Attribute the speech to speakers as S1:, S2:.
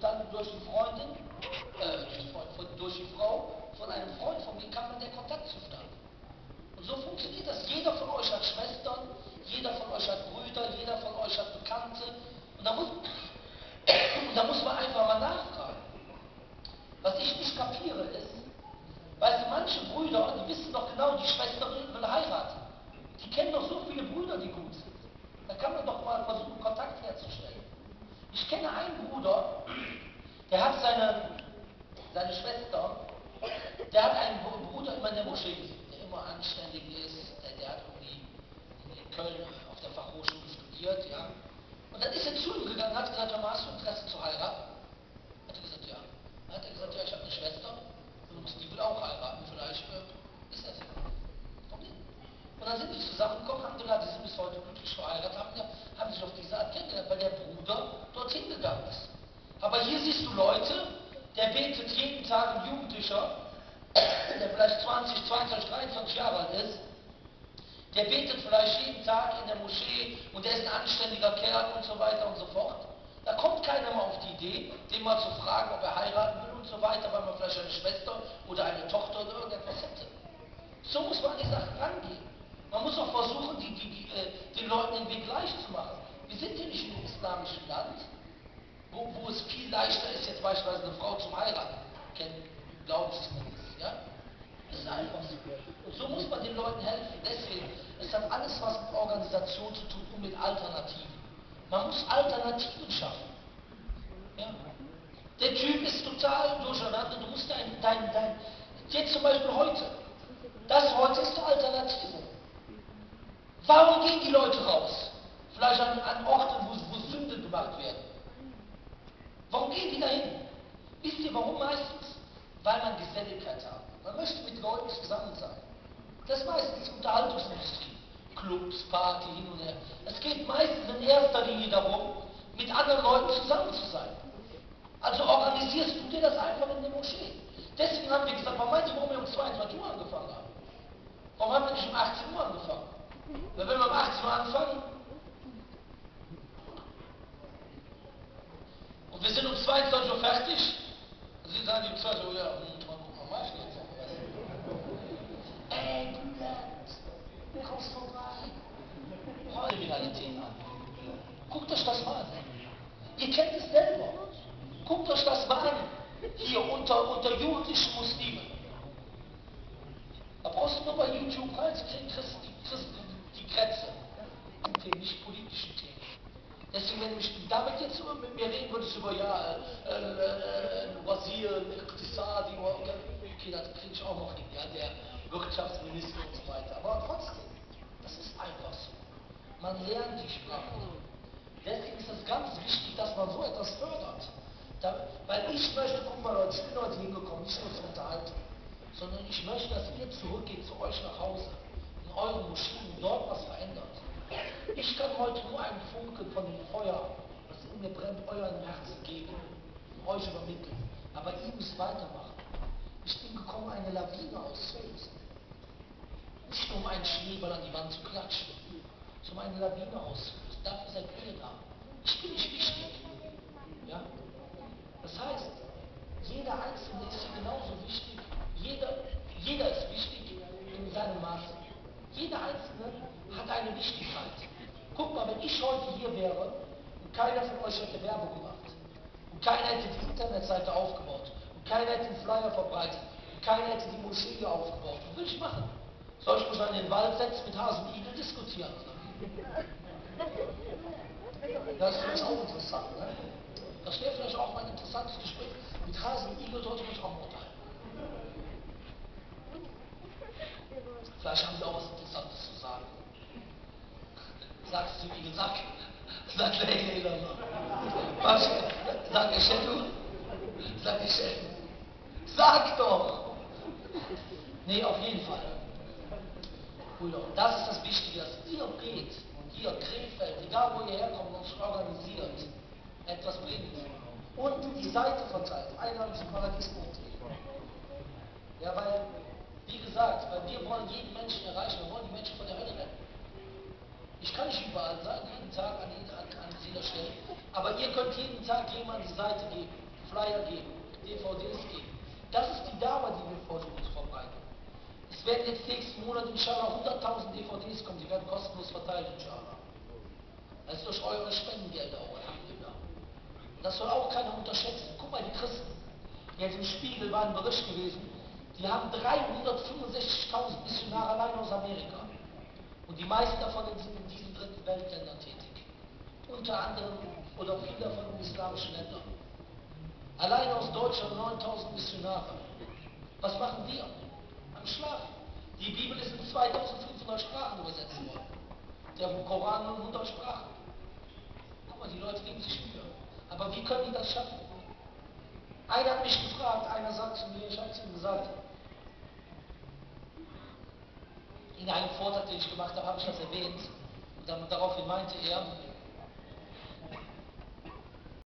S1: dann durch die Freundin, durch die Frau von einem Freund von mir kam dann der Kontakt zustande. Und so funktioniert das. Jeder von euch hat Schwestern, jeder von euch hat Brüder, jeder von euch hat Bekannte. Und da muss man einfach mal nachfragen. Was ich nicht kapiere ist, weißt du, manche Brüder, die wissen doch genau, die Schwester will heiraten. Die kennen doch so viele Brüder, die gut sind. Da kann man doch mal versuchen, Kontakt herzustellen. Ich kenne einen Bruder, der hat seine Schwester, der hat einen Bruder immer in der Moschee gesehen, der immer anständig ist, der hat irgendwie in Köln auf der Fachhochschule studiert, ja. Und dann ist er zu ihm gegangen und hat gesagt, hast du Interesse zu heiraten? Hat er gesagt, ja. Dann hat er gesagt, ja, ich habe eine Schwester und die will auch heiraten, vielleicht ist er sie. Und dann sind die zusammengekommen, haben gesagt, die sind bis heute glücklich verheiratet, haben sich auf diese Art kennengelernt, weil der Bruder dorthin gegangen ist. Aber hier siehst du Leute, der betet jeden Tag, ein Jugendlicher, der vielleicht 20, 22, 23 Jahre alt ist, der betet vielleicht jeden Tag in der Moschee und der ist ein anständiger Kerl und so weiter und so fort. Da kommt keiner mal auf die Idee, den mal zu fragen, ob er heiraten will und so weiter, weil man vielleicht eine Schwester oder eine Tochter oder irgendetwas hätte. So muss man an die Sache rangehen. Man muss auch versuchen, den Leuten den Weg leicht zu machen. Wir sind hier nicht in einem islamischen Land, wo es viel leichter ist, jetzt beispielsweise eine Frau zum Heiraten. Glauben Sie es mir nicht, ja? Das ist einfach so. Und so muss man den Leuten helfen. Deswegen, es hat alles was mit Organisation zu tun und mit Alternativen. Man muss Alternativen schaffen. Ja? Der Typ ist total durcheinander. Du musst jetzt zum Beispiel heute. Das heute ist eine Alternative. Warum gehen die Leute raus? Vielleicht an Orten, wo Sünden gemacht werden. Warum gehen die dahin? Wisst ihr warum meistens? Weil man Geselligkeit hat. Man möchte mit Leuten zusammen sein. Das ist meistens Unterhaltungsindustrie. Clubs, Party, hin und her. Es geht meistens in erster Linie darum, mit anderen Leuten zusammen zu sein. Also organisierst du dir das einfach in der Moschee. Deswegen haben wir gesagt, warum meint ihr, warum wir um 22 Uhr angefangen haben? Warum haben wir nicht um 18 Uhr angefangen? Weil wenn wir um 18 Uhr anfangen und wir sind um 22 Uhr fertig, und Sie sagen um 22 Uhr, ja, man weiß nicht. Ey, du kommst vorbei. Kriminalität an. Guckt euch das mal an. Ihr kennt es selber. Guckt euch das mal an. Hier unter jugendlichen Muslimen. Da brauchst du nur bei YouTube reinzukriegen, kriegst die Grenze. Themen, nicht politischen Themen. Deswegen, wenn ich damit jetzt mit mir reden würdest über Wazir, Iqtisadi, okay, das kriege ich auch noch hin, ja, der Wirtschaftsminister und so weiter. Aber trotzdem, das ist einfach so. Man lernt die Sprache. Deswegen ist es ganz wichtig, dass man so etwas fördert. Weil ich möchte, guck mal Leute, ich bin heute hingekommen, nicht nur zur Unterhaltung, sondern ich möchte, dass ihr zurückgeht zu euch nach Hause, in euren Moscheen, dort was verändert. Ich kann heute nur einen Funken von dem Feuer, das in mir brennt, euren Herzen geben, euch übermitteln. Aber ihr müsst weitermachen. Ich bin gekommen, eine Lawine auszulösen. Nicht nur um einen Schneeball an die Wand zu klatschen, sondern um eine Lawine auszulösen. Dafür seid ihr da. Ich bin nicht wichtig. Ja? Das heißt, jeder Einzelne ist hier genauso wichtig. Jeder ist wichtig in seinem Maße. Jeder Einzelne hat eine Wichtigkeit. Guck mal, wenn ich heute hier wäre und keiner von euch hätte Werbung gemacht und keiner hätte die Internetseite aufgebaut und keiner hätte den Flyer verbreitet und keiner hätte die Moschee hier aufgebaut, was will ich machen? Soll ich mich dann in den Wald setzen, mit Hasen und Igel diskutieren? Das ist vielleicht auch interessant, ne? Das wäre vielleicht auch mal ein interessantes Gespräch. Mit Hasen und Igel sollte man sich auch mal unterhalten. Vielleicht haben sie auch was Interessantes zu sagen. Sag es zum Igel, sag der Igel. Was? Sag ich du? Sag ich Sag doch! Nee, auf jeden Fall. Brüder, das ist das Wichtige, dass ihr geht, hier, Krefeld, egal wo ihr herkommt und euch organisiert, etwas bringt. Und die Seite verteilt, Einladung zum Paradies.de. Ja, weil, wie gesagt, weil wir wollen jeden Menschen erreichen, wir wollen die Menschen von der Hölle retten. Ich kann nicht überall sein, jeden Tag an jeder Stelle, aber ihr könnt jeden Tag jemandem die Seite geben. Flyer geben, DVDs geben. Das ist die Dauer, die wir versuchen zu verbreiten. Es werden jetzt nächsten Monat inshallah 100.000 DVDs kommen, die werden kostenlos verteilt inshallah. Das ist durch eure Spendengelder auch, Alhamdulillah. Das soll auch keiner unterschätzen. Guck mal, die Christen, jetzt im Spiegel war ein Bericht gewesen, die haben 365.000 Missionare allein aus Amerika. Und die meisten davon sind in diesen dritten Weltländern tätig. Unter anderem oder viele davon in islamischen Ländern. Allein aus Deutschland 9.000 Missionare. Was machen wir? Am Schlafen. Die Bibel ist in 2.500 Sprachen übersetzt worden. Der Koran nur in 100 Sprachen. Guck mal, die Leute geben sich Mühe. Aber wie können die das schaffen? Einer hat mich gefragt, einer sagt zu mir, ich habe zu ihm gesagt, in einem Vortrag, den ich gemacht habe, habe ich das erwähnt. Und dann, daraufhin meinte er,